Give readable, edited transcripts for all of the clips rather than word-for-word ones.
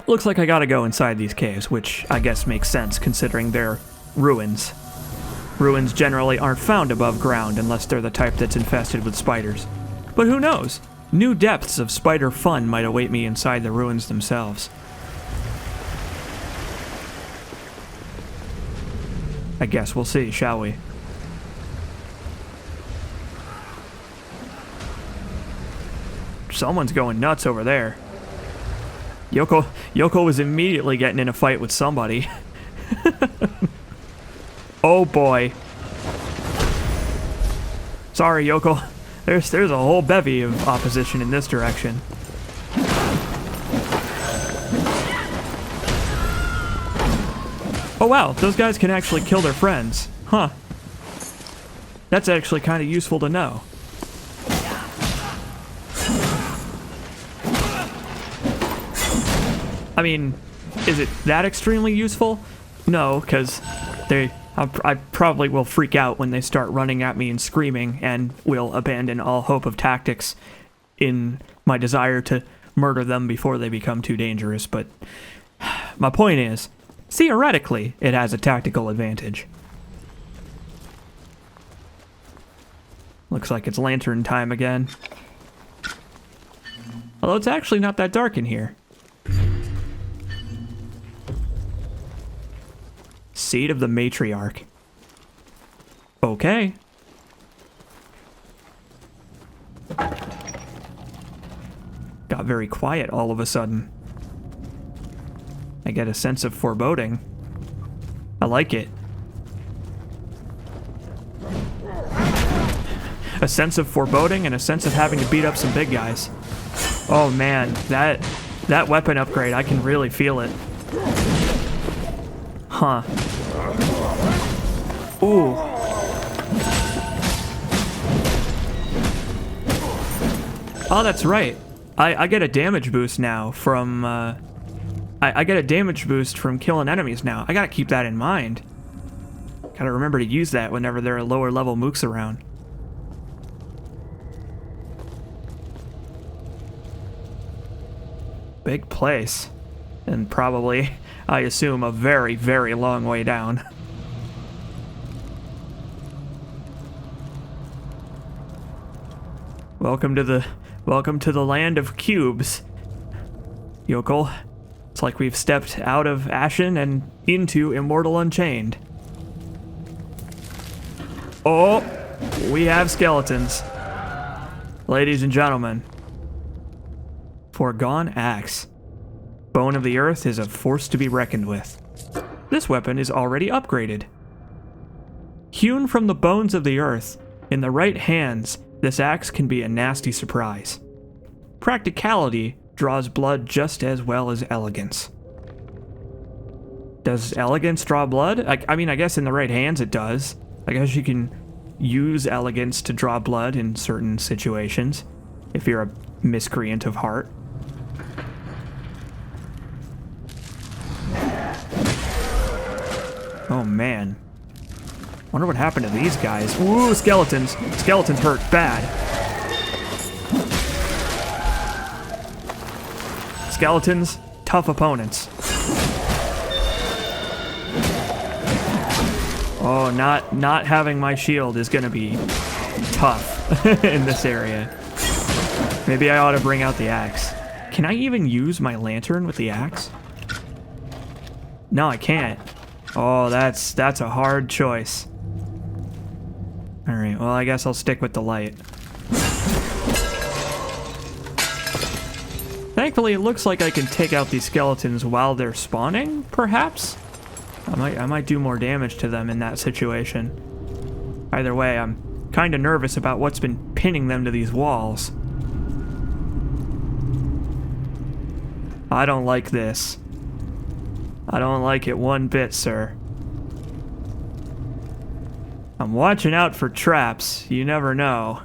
Looks like I gotta go inside these caves, which I guess makes sense considering they're ruins. Ruins generally aren't found above ground unless they're the type that's infested with spiders. But who knows? New depths of spider fun might await me inside the ruins themselves. I guess we'll see, shall we? Someone's going nuts over there. Yoko was immediately getting in a fight with somebody. Oh boy. Sorry, Yoko. There's a whole bevy of opposition in this direction. Oh wow, those guys can actually kill their friends. Huh. That's actually kind of useful to know. I mean, is it that extremely useful? No, because I probably will freak out when they start running at me and screaming, and will abandon all hope of tactics in my desire to murder them before they become too dangerous. But my point is, theoretically, it has a tactical advantage. Looks like it's lantern time again. Although it's actually not that dark in here. Seed of the Matriarch. Okay. Got very quiet all of a sudden. I get a sense of foreboding. I like it. A sense of foreboding and a sense of having to beat up some big guys. Oh man, that weapon upgrade, I can really feel it. Huh. Ooh. Oh, that's right. I get a damage boost now from, I get a damage boost from killing enemies now. I gotta keep that in mind. Gotta remember to use that whenever there are lower level mooks around. Big place. And probably, I assume, a very, very long way down. Welcome to the land of cubes, Yokel. It's like we've stepped out of Ashen and into Immortal Unchained. Oh, we have skeletons. Ladies and gentlemen. Foregone axe. Bone of the earth is a force to be reckoned with. This weapon is already upgraded. Hewn from the bones of the earth, in the right hands, this axe can be a nasty surprise. Practicality draws blood just as well as elegance. Does elegance draw blood? I mean, I guess in the right hands it does. I guess you can use elegance to draw blood in certain situations, if you're a miscreant of heart. Oh man. Wonder what happened to these guys. Ooh, skeletons. Skeletons hurt bad. Skeletons, tough opponents. Oh, not having my shield is gonna be tough in this area. Maybe I ought to bring out the axe. Can I even use my lantern with the axe? No, I can't. Oh, that's a hard choice. Alright, well, I guess I'll stick with the light. Thankfully, it looks like I can take out these skeletons while they're spawning, perhaps? I might do more damage to them in that situation. Either way, I'm kind of nervous about what's been pinning them to these walls. I don't like this. I don't like it one bit, sir. I'm watching out for traps. You never know.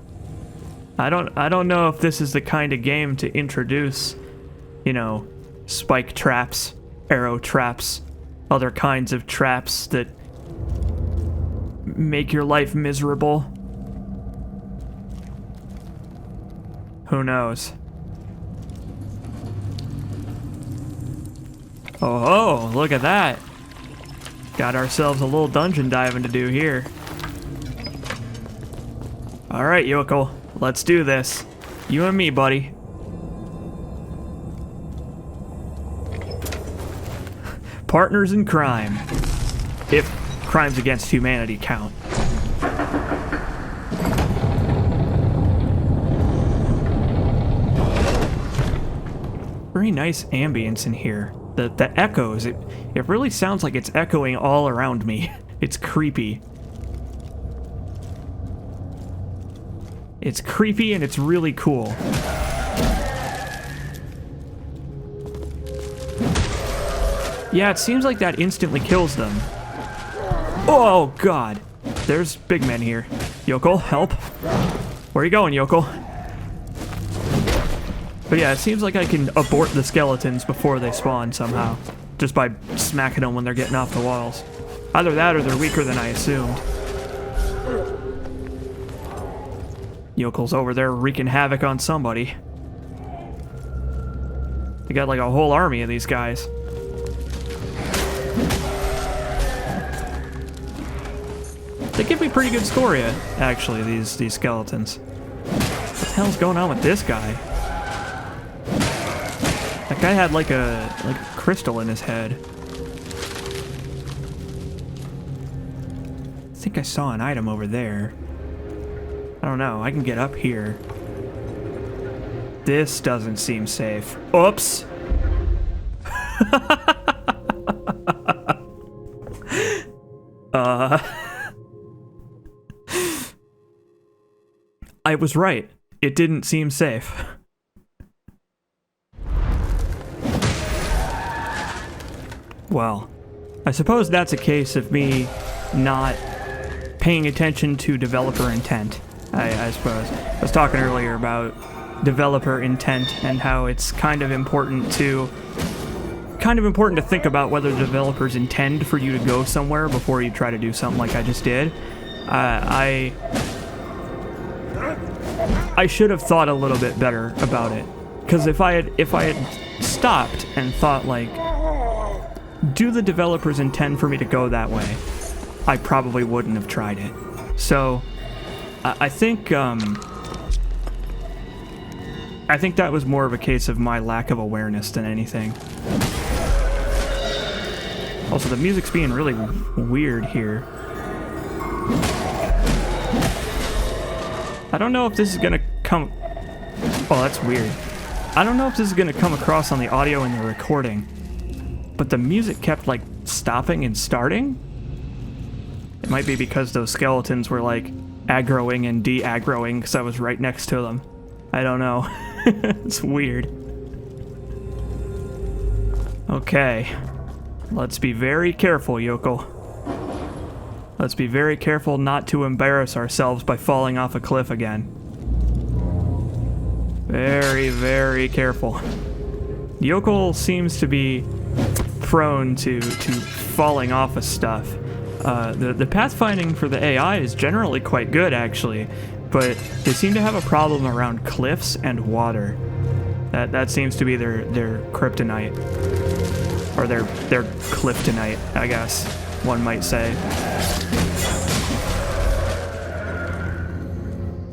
I don't know if this is the kind of game to introduce, you know, spike traps, arrow traps, other kinds of traps that make your life miserable. Who knows? Oh, look at that. Got ourselves a little dungeon diving to do here. Alright, Yokel, let's do this. You and me, buddy. Partners in crime. If crimes against humanity count. Very nice ambience in here. The echoes, it really sounds like it's echoing all around me. It's creepy. It's creepy and it's really cool. Yeah, it seems like that instantly kills them. Oh, God. There's big men here. Yokel, help. Where are you going, Yokel? But yeah, it seems like I can abort the skeletons before they spawn somehow. Just by smacking them when they're getting off the walls. Either that or they're weaker than I assumed. Yokel's over there wreaking havoc on somebody. They got like a whole army of these guys. They give me pretty good score yet, actually, these skeletons. What the hell's going on with this guy? That guy had like a crystal in his head. I think I saw an item over there. I don't know, I can get up here. This doesn't seem safe. Oops! I was right. It didn't seem safe. Well, I suppose that's a case of me not paying attention to developer intent, I suppose. I was talking earlier about developer intent and how it's kind of important to think about whether developers intend for you to go somewhere before you try to do something like I just did. I should have thought a little bit better about it, because if I had stopped and thought like, do the developers intend for me to go that way, I probably wouldn't have tried it. So I think that was more of a case of my lack of awareness than anything. Also, the music's being really weird here. I don't know if this is gonna come... Oh, that's weird. I don't know if this is gonna come across on the audio in the recording, but the music kept, like, stopping and starting? It might be because those skeletons were, like, aggroing and de-aggroing because I was right next to them. I don't know. It's weird. Okay. Let's be very careful, Yokel. Let's be very careful not to embarrass ourselves by falling off a cliff again. Very, very careful. Yokel seems to be prone to falling off of stuff. The pathfinding for the AI is generally quite good, actually, but they seem to have a problem around cliffs and water. That seems to be their kryptonite. Or their cliftonite, I guess one might say.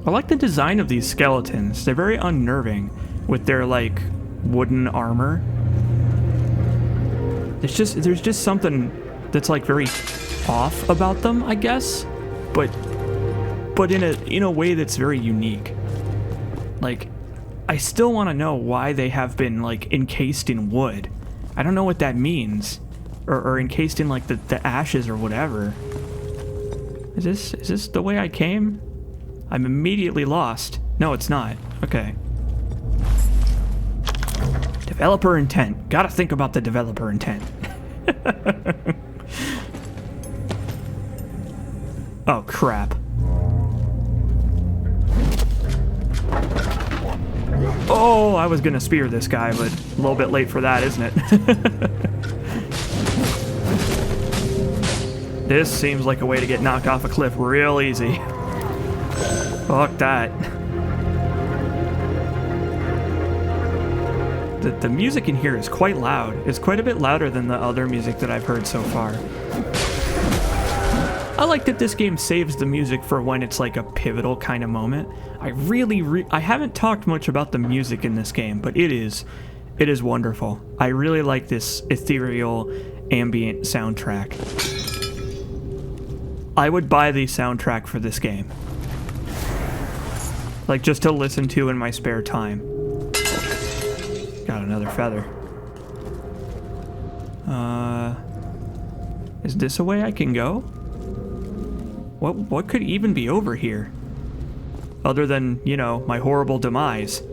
I like the design of these skeletons. They're very unnerving with their, like, wooden armor. There's just something that's, like, very off about them, I guess, but in a way that's very unique. Like, I still want to know why they have been, like, encased in wood. I don't know what that means. Or encased in, like, the ashes or whatever. Is this the way I came? I'm immediately lost. No, it's not. Okay. Developer intent. Gotta think about the developer intent. Oh, crap. Oh, I was gonna spear this guy, but a little bit late for that, isn't it? This seems like a way to get knocked off a cliff real easy. Fuck that. The music in here is quite loud. It's quite a bit louder than the other music that I've heard so far. I like that this game saves the music for when it's like a pivotal kind of moment. I haven't talked much about the music in this game, but it is wonderful. I really like this ethereal ambient soundtrack. I would buy the soundtrack for this game. Like, just to listen to in my spare time. Got another feather. Is this a way I can go? What could even be over here? Other than, you know, my horrible demise.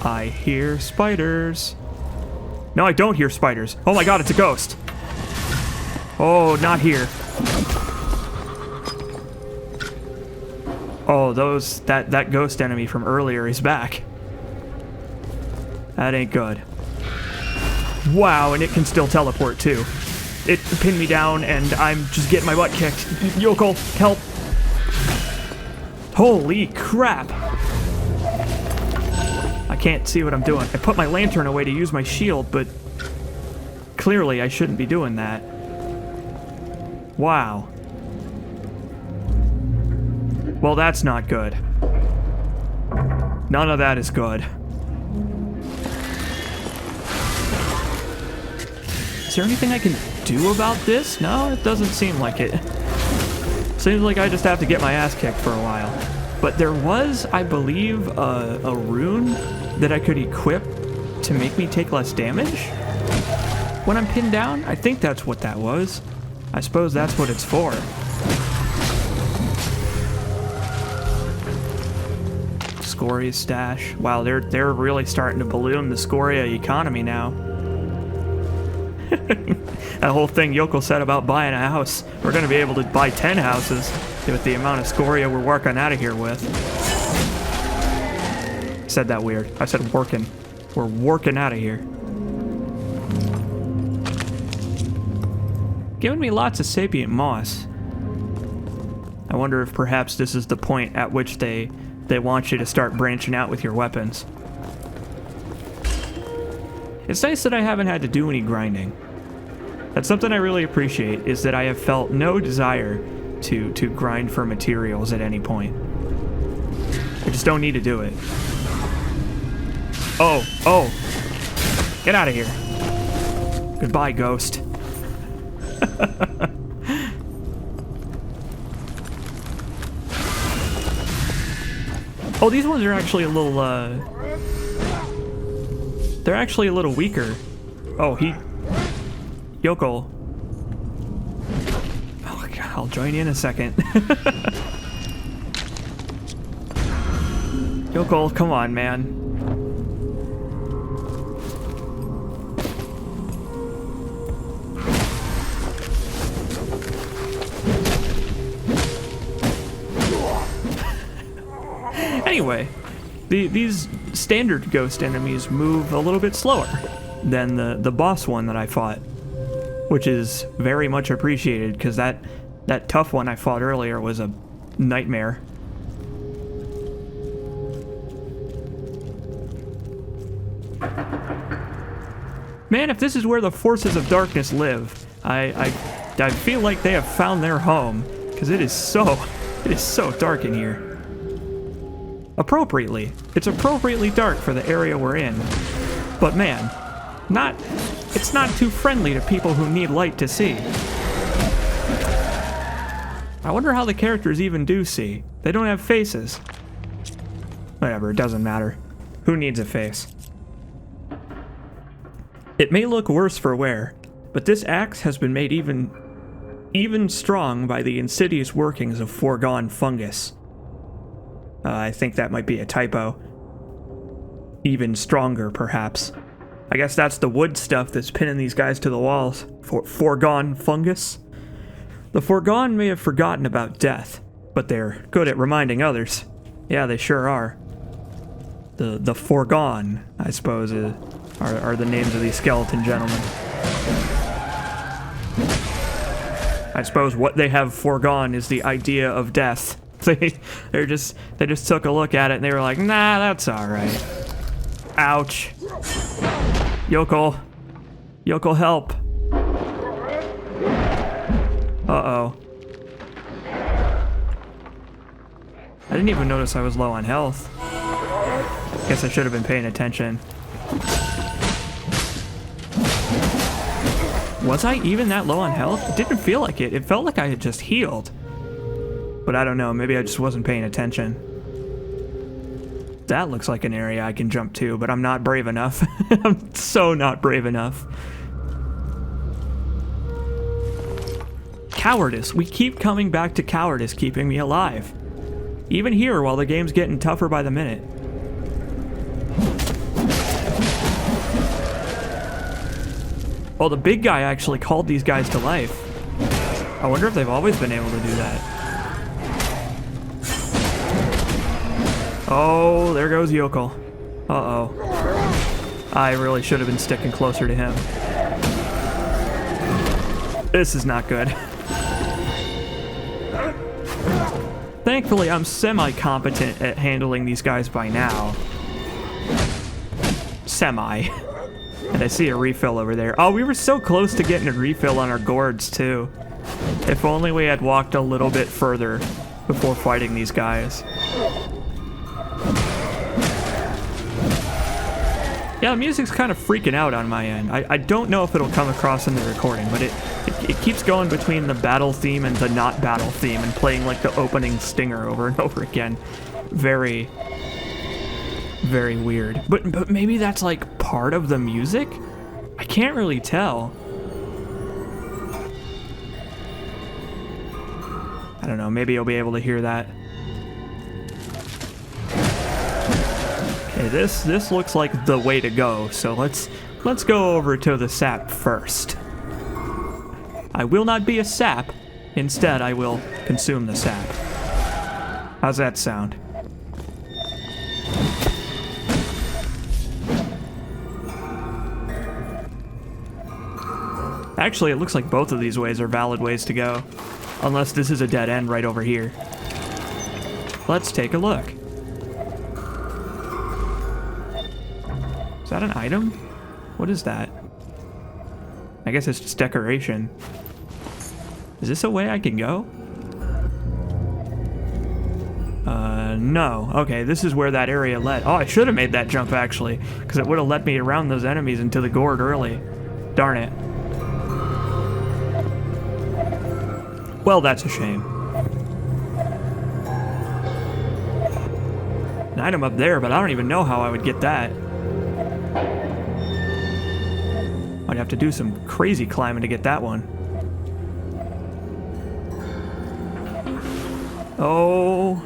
I hear spiders. No, I don't hear spiders. Oh my god, it's a ghost. Oh, not here. Oh, that ghost enemy from earlier is back. That ain't good. Wow, and it can still teleport too. It pinned me down and I'm just getting my butt kicked. Yokel, help. Holy crap. I can't see what I'm doing. I put my lantern away to use my shield, but clearly I shouldn't be doing that. Wow. Well, that's not good. None of that is good. Is there anything I can do about this? No, it doesn't seem like it. Seems like I just have to get my ass kicked for a while. But there was, I believe, a rune that I could equip to make me take less damage when I'm pinned down. I think that's what that was. I suppose that's what it's for. Scoria stash. Wow, they're really starting to balloon the Scoria economy now. That whole thing Yokel said about buying a house. We're going to be able to buy 10 houses with the amount of Scoria we're working out of here with. Said that weird. I said working. We're working out of here. Giving me lots of sapient moss. I wonder if perhaps this is the point at which they want you to start branching out with your weapons. It's nice that I haven't had to do any grinding. That's something I really appreciate, is that I have felt no desire to grind for materials at any point. I just don't need to do it. Oh. Get out of here. Goodbye, ghost. Oh, these ones are actually a little, they're actually a little weaker. Oh, Yokel. Oh, God, I'll join you in a second. Yokel, come on, man. Anyway, these standard ghost enemies move a little bit slower than the boss one that I fought, which is very much appreciated, because that tough one I fought earlier was a nightmare. Man, if this is where the forces of darkness live, I feel like they have found their home, because it is so dark in here. Appropriately. It's appropriately dark for the area we're in. But man, it's not too friendly to people who need light to see. I wonder how the characters even do see. They don't have faces. Whatever, it doesn't matter. Who needs a face? It may look worse for wear, but this axe has been made even strong by the insidious workings of foregone fungus. I think that might be a typo. Even stronger, perhaps. I guess that's the wood stuff that's pinning these guys to the walls. Foregone fungus? The foregone may have forgotten about death, but they're good at reminding others. Yeah, they sure are. The foregone, I suppose, are the names of these skeleton gentlemen. I suppose what they have foregone is the idea of death. they just took a look at it and they were like, nah, that's all right. Ouch. Yokel, help. Uh-oh. I didn't even notice I was low on health. Guess I should have been paying attention. Was I even that low on health? It didn't feel like it. It felt like I had just healed. But I don't know, maybe I just wasn't paying attention. That looks like an area I can jump to, but I'm not brave enough. I'm so not brave enough. Cowardice. We keep coming back to cowardice keeping me alive. Even here, while the game's getting tougher by the minute. Oh, the big guy actually called these guys to life. I wonder if they've always been able to do that. Oh, there goes Yokel. Uh-oh. I really should have been sticking closer to him. This is not good. Thankfully, I'm semi-competent at handling these guys by now. Semi. And I see a refill over there. Oh, we were so close to getting a refill on our gourds, too. If only we had walked a little bit further before fighting these guys. Yeah, the music's kind of freaking out on my end. I don't know if it'll come across in the recording, but it keeps going between the battle theme and the not battle theme and playing like the opening stinger over and over again. Very, very weird. But maybe that's like part of the music? I can't really tell. I don't know, maybe you'll be able to hear that. Okay, this looks like the way to go, so let's go over to the sap first. I will not be a sap. Instead, I will consume the sap. How's that sound? Actually, it looks like both of these ways are valid ways to go. Unless this is a dead end right over here. Let's take a look. Is that an item? What is that? I guess it's just decoration. Is this a way I can go? No. Okay, this is where that area led. Oh, I should have made that jump, actually, because it would have led me around those enemies into the gourd early. Darn it. Well, that's a shame. An item up there, but I don't even know how I would get that. I'd have to do some crazy climbing to get that one. Oh.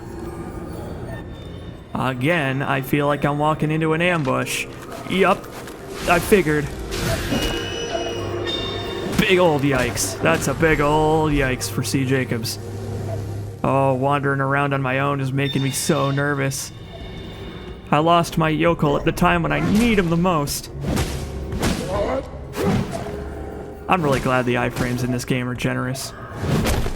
Again, I feel like I'm walking into an ambush. Yup, I figured. Big old yikes. That's a big old yikes for C. Jacobs. Oh, wandering around on my own is making me so nervous. I lost my yokel at the time when I need him the most. I'm really glad the iframes in this game are generous.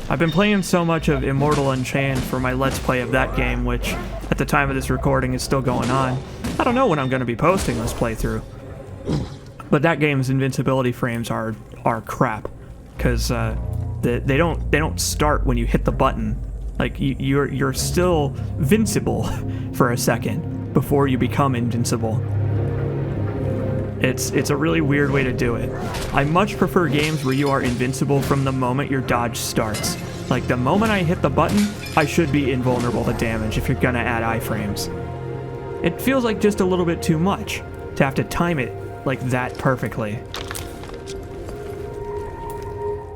I've been playing so much of Immortal Unchained for my Let's Play of that game, which, at the time of this recording, is still going on. I don't know when I'm going to be posting this playthrough. But that game's invincibility frames are crap, because they don't start when you hit the button. Like you're still vincible for a second before you become invincible. It's a really weird way to do it. I much prefer games where you are invincible from the moment your dodge starts. Like the moment I hit the button, I should be invulnerable to damage if you're gonna add iframes. It feels like just a little bit too much to have to time it like that perfectly.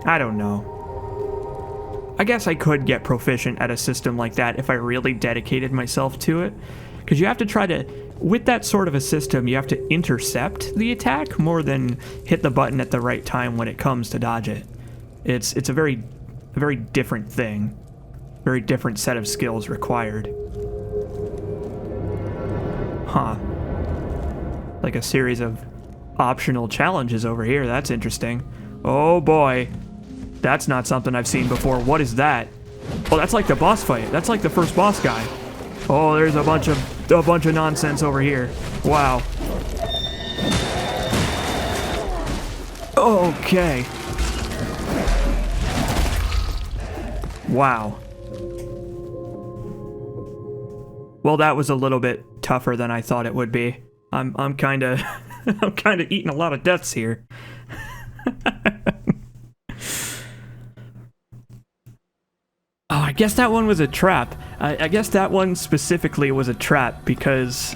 I don't know. I guess I could get proficient at a system like that if I really dedicated myself to it. Because you have to try to, with that sort of a system, you have to intercept the attack more than hit the button at the right time when it comes to dodge it. It's a very different thing. Very different set of skills required. Huh. Like a series of optional challenges over here. That's interesting. Oh boy. That's not something I've seen before. What is that? Oh, that's like the boss fight. That's like the first boss guy. Oh, there's a bunch of nonsense over here. Wow. Okay. Wow. Well, that was a little bit tougher than I thought it would be. I'm kind of I'm kind of eating a lot of deaths here. Oh, I guess that one was a trap. I guess that one specifically was a trap because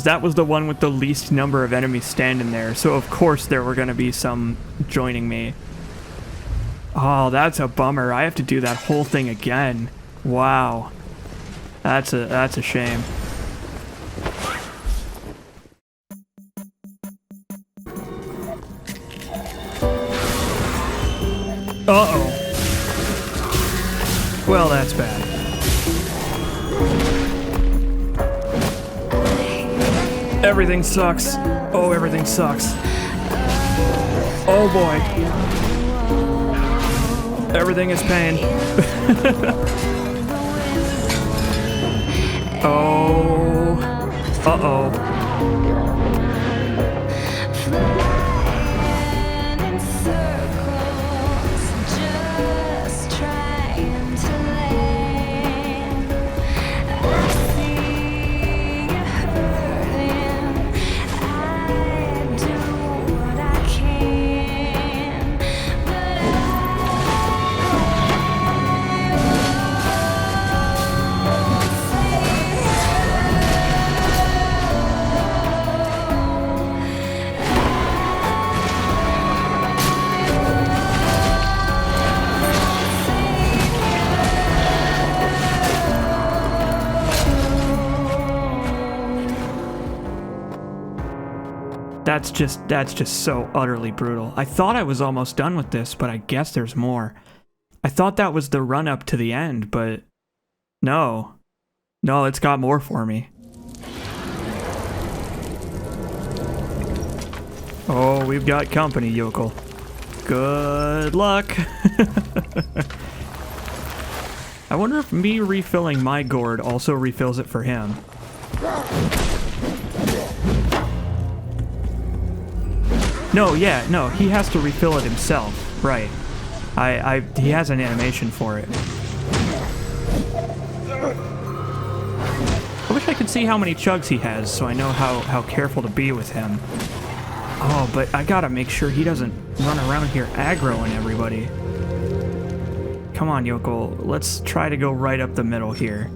that was the one with the least number of enemies standing there. So of course there were going to be some joining me. Oh, that's a bummer. I have to do that whole thing again. Wow. That's a shame. Uh-oh. Well, that's bad. Everything sucks. Oh, everything sucks. Oh boy. Everything is pain. Oh. Uh-oh. That's just so utterly brutal. I thought I was almost done with this, but I guess there's more. I thought that was the run up to the end, but no. No, it's got more for me. Oh, we've got company, yokel. Good luck. I wonder if me refilling my gourd also refills it for him. No, yeah, no, he has to refill it himself. Right. He has an animation for it. I wish I could see how many chugs he has so I know how careful to be with him. Oh, but I gotta make sure he doesn't run around here aggroing everybody. Come on, yokel, let's try to go right up the middle here.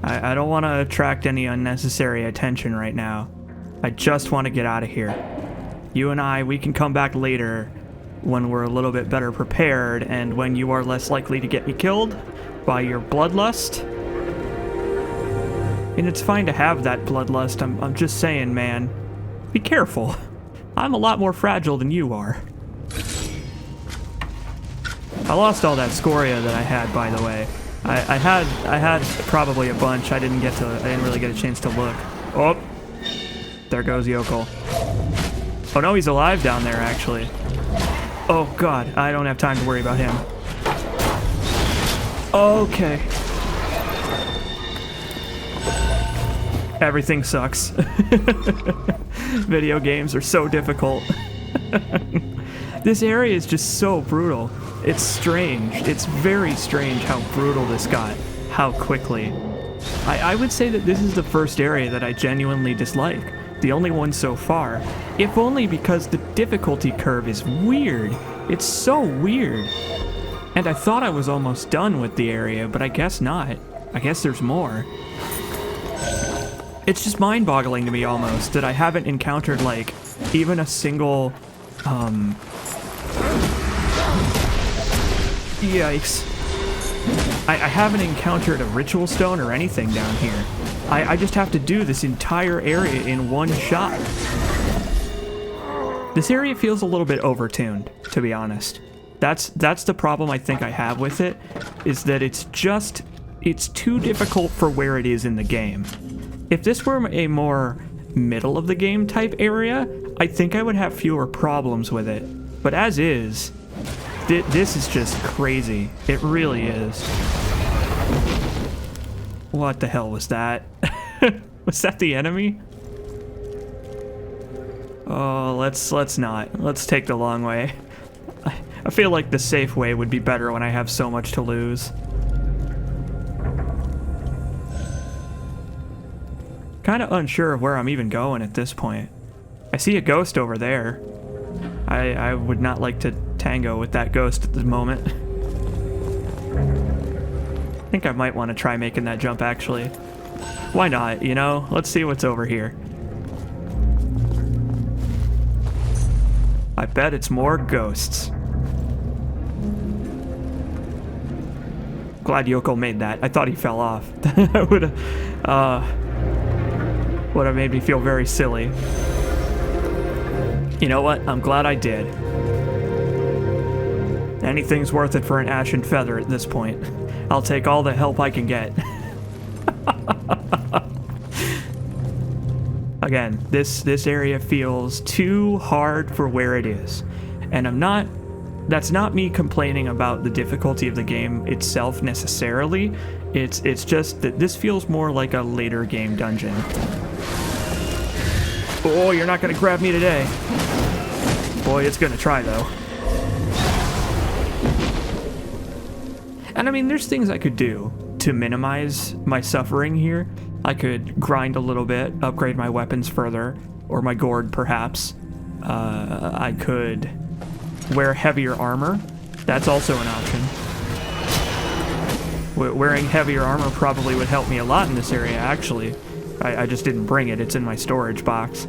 I don't want to attract any unnecessary attention right now. I just want to get out of here. You and we can come back later when we're a little bit better prepared and when you are less likely to get me killed by your bloodlust. And it's fine to have that bloodlust, I'm just saying, man. Be careful. I'm a lot more fragile than you are. I lost all that scoria that I had, by the way. I had probably a bunch. I didn't really get a chance to look. Oh, there goes yokel. Oh no, he's alive down there, actually. Oh god, I don't have time to worry about him. Okay. Everything sucks. Video games are so difficult. This area is just so brutal. It's strange. It's very strange how brutal this got. How quickly. I would say that this is the first area that I genuinely dislike. The only one so far, if only because the difficulty curve is weird. It's so weird. And I thought I was almost done with the area, but I guess not. I guess there's more. It's just mind-boggling to me almost that I haven't encountered, like, even a single, yikes. I haven't encountered a ritual stone or anything down here. I just have to do this entire area in one shot. This area feels a little bit overtuned, to be honest. That's the problem I think I have with it, is that it's too difficult for where it is in the game. If this were a more middle of the game type area, I think I would have fewer problems with it. But as is, This is just crazy. It really is. What the hell was that? Was that the enemy? Oh, let's not. Let's take the long way. I feel like the safe way would be better when I have so much to lose. Kind of unsure of where I'm even going at this point. I see a ghost over there. I would not like to tango with that ghost at the moment. I think I might want to try making that jump, actually. Why not, you know? Let's see what's over here. I bet it's more ghosts. Glad Yoko made that. I thought he fell off. That would have made me feel very silly. You know what? I'm glad I did. Anything's worth it for an ashen feather at this point. I'll take all the help I can get. Again, this area feels too hard for where it is. And that's not me complaining about the difficulty of the game itself necessarily. It's just that this feels more like a later game dungeon. Oh, you're not gonna grab me today. Boy, it's gonna try though. And I mean, there's things I could do to minimize my suffering here. I could grind a little bit, upgrade my weapons further, or my gourd perhaps. I could wear heavier armor. That's also an option. Wearing heavier armor probably would help me a lot in this area, actually. I just didn't bring it. It's in my storage box.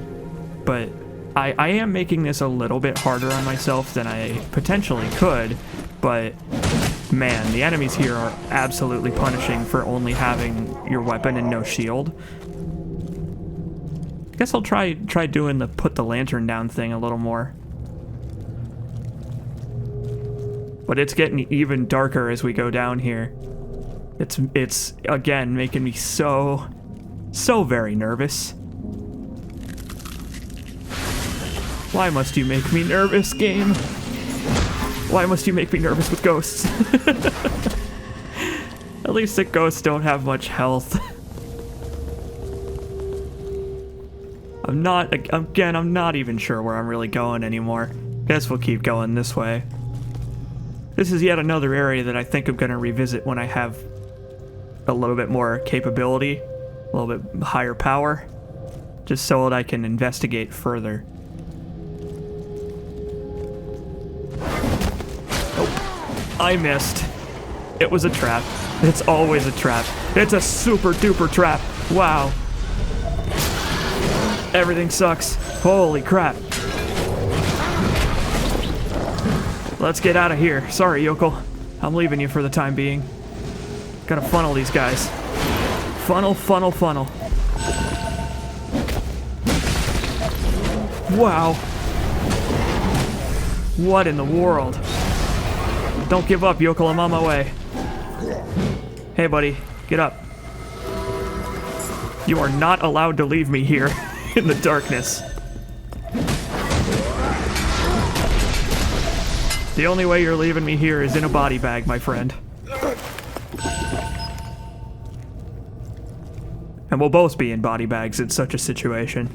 But I am making this a little bit harder on myself than I potentially could. But man, the enemies here are absolutely punishing for only having your weapon and no shield. I guess I'll try doing the put the lantern down thing a little more. But it's getting even darker as we go down here. It's again making me so very nervous. Why must you make me nervous, game? Why must you make me nervous with ghosts? At least the ghosts don't have much health. I'm not even sure where I'm really going anymore. Guess we'll keep going this way. This is yet another area that I think I'm gonna revisit when I have a little bit more capability, a little bit higher power, just so that I can investigate further. Oh, I missed. It was a trap. It's always a trap. It's a super duper trap. Wow. Everything sucks. Holy crap. Let's get out of here. Sorry, Yokel. I'm leaving you for the time being. Gotta funnel these guys. Funnel, funnel, funnel. Wow. What in the world? Don't give up, Yokel. I'm on my way. Hey, buddy. Get up. You are not allowed to leave me here in the darkness. The only way you're leaving me here is in a body bag, my friend. And we'll both be in body bags in such a situation.